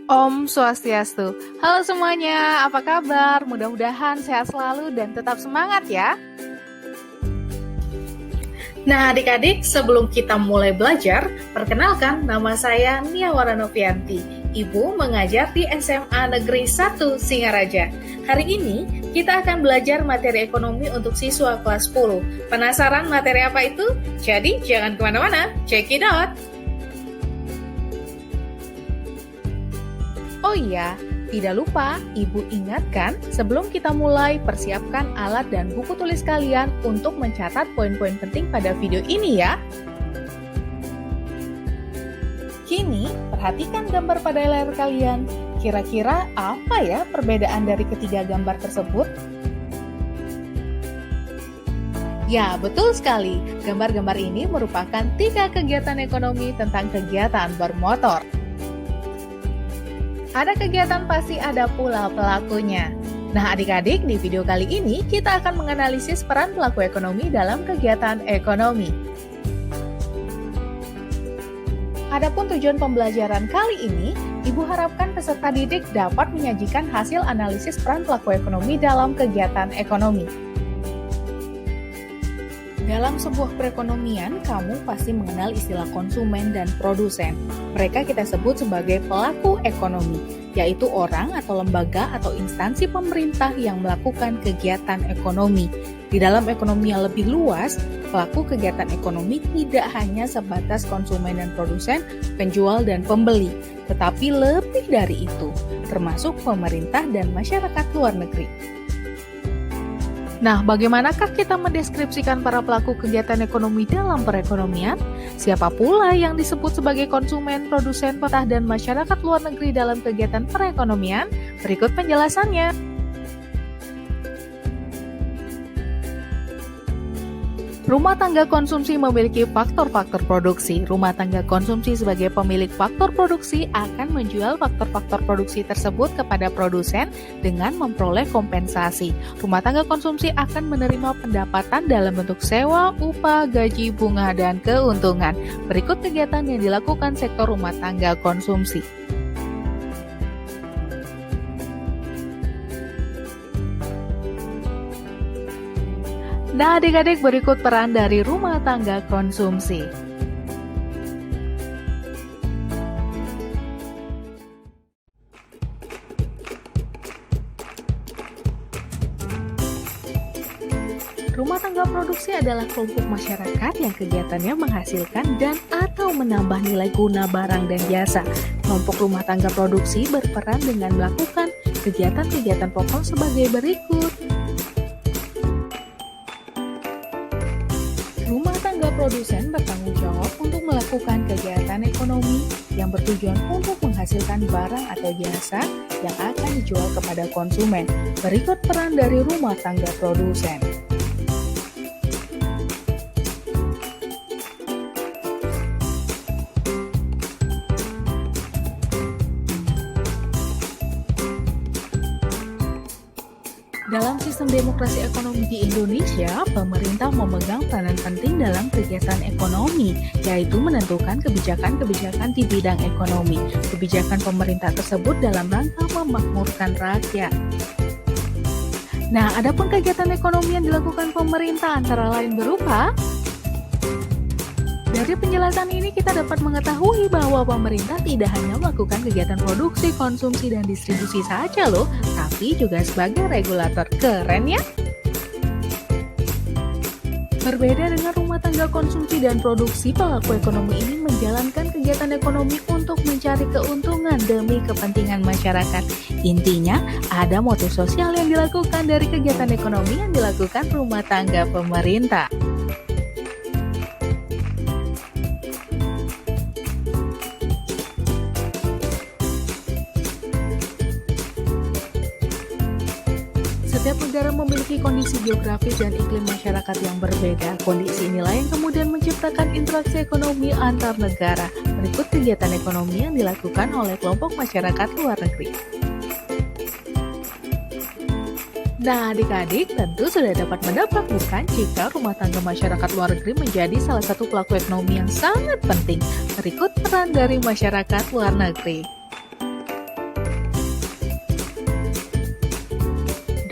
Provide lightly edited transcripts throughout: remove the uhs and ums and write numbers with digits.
Om Swastiastu. Halo semuanya, apa kabar? Mudah-mudahan sehat selalu dan tetap semangat ya. Nah adik-adik, sebelum kita mulai belajar, perkenalkan nama saya Nia Waranovianti. Ibu mengajar di SMA Negeri 1 Singaraja. Hari ini kita akan belajar materi ekonomi untuk siswa kelas 10. Penasaran materi apa itu? Jadi jangan kemana-mana, check it out! Oh iya, tidak lupa Ibu ingatkan sebelum kita mulai persiapkan alat dan buku tulis kalian untuk mencatat poin-poin penting pada video ini ya. Kini, perhatikan gambar pada layar kalian. Kira-kira apa ya perbedaan dari ketiga gambar tersebut? Ya, betul sekali. Gambar-gambar ini merupakan 3 kegiatan ekonomi tentang kegiatan bermotor. Ada kegiatan pasti ada pula pelakunya. Nah adik-adik, di video kali ini kita akan menganalisis peran pelaku ekonomi dalam kegiatan ekonomi. Adapun tujuan pembelajaran kali ini, Ibu harapkan peserta didik dapat menyajikan hasil analisis peran pelaku ekonomi dalam kegiatan ekonomi. Dalam sebuah perekonomian, kamu pasti mengenal istilah konsumen dan produsen. Mereka kita sebut sebagai pelaku ekonomi, yaitu orang atau lembaga atau instansi pemerintah yang melakukan kegiatan ekonomi. Di dalam ekonomi yang lebih luas, pelaku kegiatan ekonomi tidak hanya sebatas konsumen dan produsen, penjual dan pembeli, tetapi lebih dari itu, termasuk pemerintah dan masyarakat luar negeri. Nah, bagaimanakah kita mendeskripsikan para pelaku kegiatan ekonomi dalam perekonomian? Siapa pula yang disebut sebagai konsumen, produsen, petah, dan masyarakat luar negeri dalam kegiatan perekonomian? Berikut penjelasannya. Rumah tangga konsumsi memiliki faktor-faktor produksi. Rumah tangga konsumsi sebagai pemilik faktor produksi akan menjual faktor-faktor produksi tersebut kepada produsen dengan memperoleh kompensasi. Rumah tangga konsumsi akan menerima pendapatan dalam bentuk sewa, upah, gaji, bunga, dan keuntungan. Berikut kegiatan yang dilakukan sektor rumah tangga konsumsi. Nah adik-adik, berikut peran dari rumah tangga konsumsi. Rumah tangga produksi adalah kelompok masyarakat yang kegiatannya menghasilkan dan atau menambah nilai guna barang dan jasa. Kelompok rumah tangga produksi berperan dengan melakukan kegiatan-kegiatan pokok sebagai berikut. Rumah tangga produsen bertanggung jawab untuk melakukan kegiatan ekonomi yang bertujuan untuk menghasilkan barang atau jasa yang akan dijual kepada konsumen. Berikut peran dari rumah tangga produsen. Dalam sistem demokrasi ekonomi di Indonesia, pemerintah memegang peranan penting dalam kegiatan ekonomi, yaitu menentukan kebijakan-kebijakan di bidang ekonomi. Kebijakan pemerintah tersebut dalam rangka memakmurkan rakyat. Nah, adapun kegiatan ekonomi yang dilakukan pemerintah antara lain berupa. Dari penjelasan ini kita dapat mengetahui bahwa pemerintah tidak hanya melakukan kegiatan produksi, konsumsi, dan distribusi saja loh, tapi juga sebagai regulator. Keren ya? Berbeda dengan rumah tangga konsumsi dan produksi, pelaku ekonomi ini menjalankan kegiatan ekonomi untuk mencari keuntungan demi kepentingan masyarakat. Intinya, ada motif sosial yang dilakukan dari kegiatan ekonomi yang dilakukan rumah tangga pemerintah. Setiap negara memiliki kondisi geografis dan iklim masyarakat yang berbeda. Kondisi inilah yang kemudian menciptakan interaksi ekonomi antar negara. Berikut kegiatan ekonomi yang dilakukan oleh kelompok masyarakat luar negeri. Nah, adik-adik tentu sudah dapat menebak bukan jika rumah tangga masyarakat luar negeri menjadi salah satu pelaku ekonomi yang sangat penting. Berikut peran dari masyarakat luar negeri.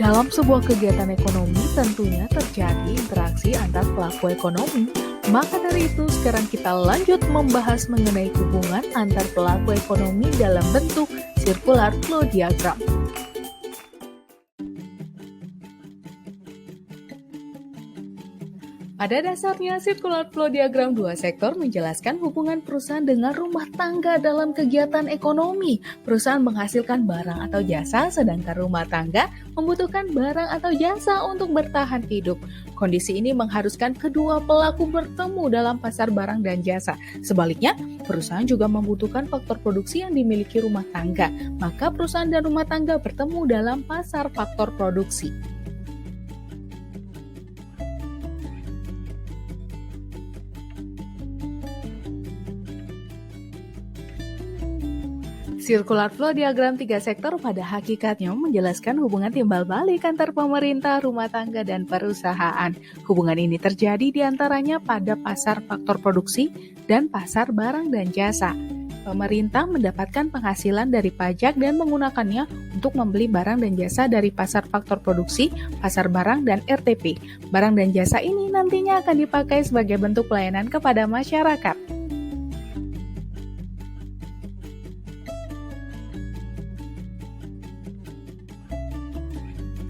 Dalam sebuah kegiatan ekonomi tentunya terjadi interaksi antar pelaku ekonomi. Maka dari itu sekarang kita lanjut membahas mengenai hubungan antar pelaku ekonomi dalam bentuk circular flow diagram. Pada dasarnya, circular flow diagram dua sektor menjelaskan hubungan perusahaan dengan rumah tangga dalam kegiatan ekonomi. Perusahaan menghasilkan barang atau jasa, sedangkan rumah tangga membutuhkan barang atau jasa untuk bertahan hidup. Kondisi ini mengharuskan kedua pelaku bertemu dalam pasar barang dan jasa. Sebaliknya, perusahaan juga membutuhkan faktor produksi yang dimiliki rumah tangga. Maka perusahaan dan rumah tangga bertemu dalam pasar faktor produksi. Circular flow diagram tiga sektor pada hakikatnya menjelaskan hubungan timbal balik antar pemerintah, rumah tangga, dan perusahaan. Hubungan ini terjadi diantaranya pada pasar faktor produksi dan pasar barang dan jasa. Pemerintah mendapatkan penghasilan dari pajak dan menggunakannya untuk membeli barang dan jasa dari pasar faktor produksi, pasar barang, dan RTP. Barang dan jasa ini nantinya akan dipakai sebagai bentuk pelayanan kepada masyarakat.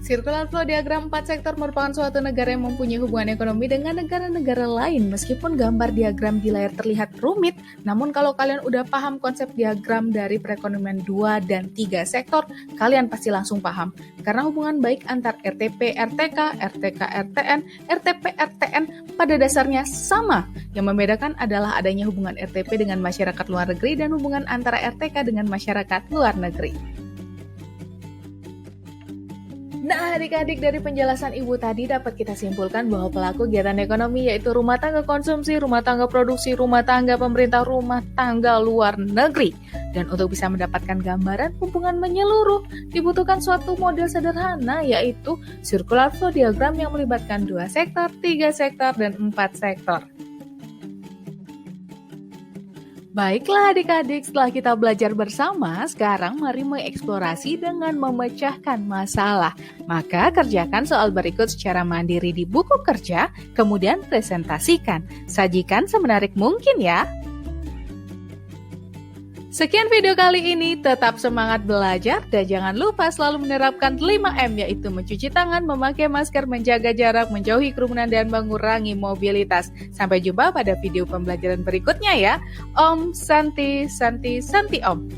Circular flow diagram 4 sektor merupakan suatu negara yang mempunyai hubungan ekonomi dengan negara-negara lain. Meskipun gambar diagram di layar terlihat rumit, namun kalau kalian udah paham konsep diagram dari perekonomian 2 dan 3 sektor, kalian pasti langsung paham. Karena hubungan baik antar RTP, RTK, RTK, RTN, RTP, RTN pada dasarnya sama. Yang membedakan adalah adanya hubungan RTP dengan masyarakat luar negeri dan hubungan antara RTK dengan masyarakat luar negeri. Nah, adik-adik, dari penjelasan Ibu tadi dapat kita simpulkan bahwa pelaku kegiatan ekonomi yaitu rumah tangga konsumsi, rumah tangga produksi, rumah tangga pemerintah, rumah tangga luar negeri. Dan untuk bisa mendapatkan gambaran hubungan menyeluruh, dibutuhkan suatu model sederhana yaitu circular flow diagram yang melibatkan 2 sektor, 3 sektor, dan 4 sektor. Baiklah adik-adik, setelah kita belajar bersama, sekarang mari mengeksplorasi dengan memecahkan masalah. Maka kerjakan soal berikut secara mandiri di buku kerja, kemudian presentasikan. Sajikan semenarik mungkin ya. Sekian video kali ini, tetap semangat belajar dan jangan lupa selalu menerapkan 5M yaitu mencuci tangan, memakai masker, menjaga jarak, menjauhi kerumunan, dan mengurangi mobilitas. Sampai jumpa pada video pembelajaran berikutnya ya. Om Santi Santi Santi Om.